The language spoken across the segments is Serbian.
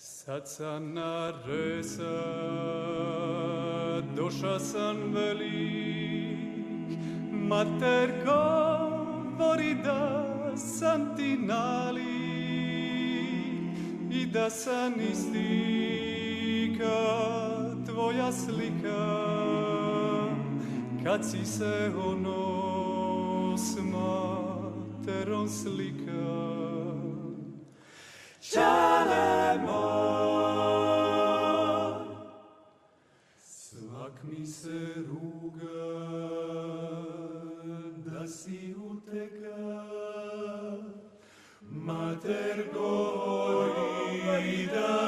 Sad sam na resa, doša sam velik, mater govori da sam ti nalik i da sam isti kad tvoja slika, kad si se ono s materom slika. Čale moj, svak mi se ruga da si uteka, mater govori da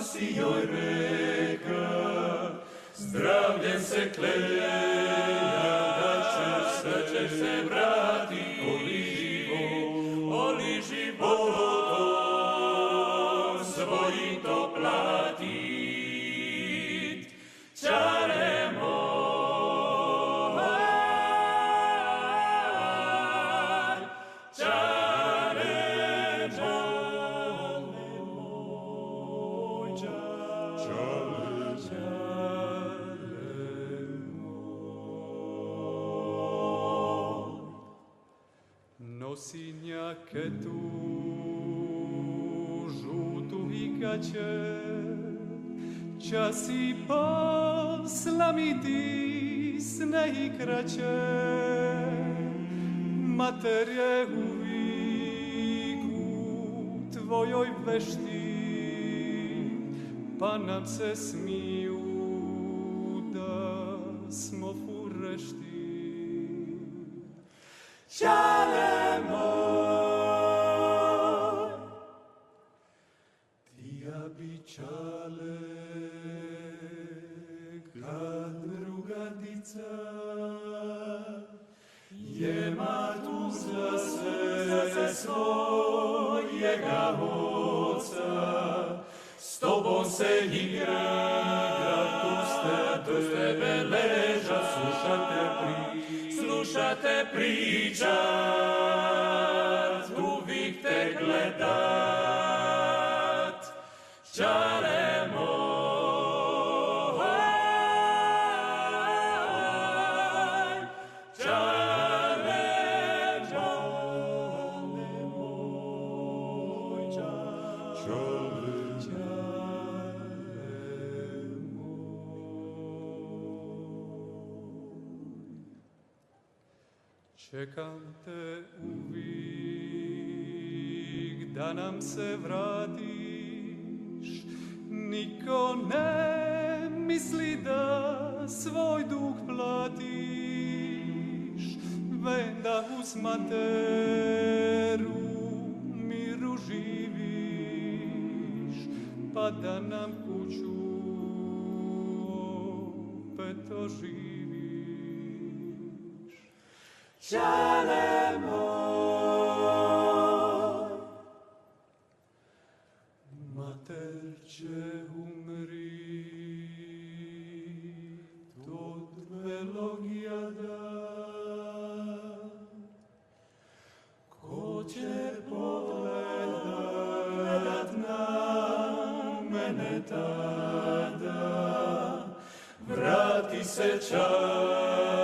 si joj reka, zdravljem se kleja da ćeš se vrati, oli život. Svojim to platit, čare moj, čare moj, čare moj. Nosi njaketu i gaće, časi posla mi disne i kraće, mater je uvijek u tvojoj vešti, pa nam se smiju da smo furešti. Čale moj, čale, kad drugadica je matu za sve svojega oca, s tobom se igra, tu s tebe leža, slušate pričat, uvijek te gledat. Čale moj, čale moj, čale moj. Čekam te uvijek da nam se vrati, niko ne misli da svoj dug platiš, venda uz materu miru živiš, pa da nam kuću opet oživiš. Čale moj, mater će umrit od belog jada. Ko će pogledat na mene tada, vrati se čas.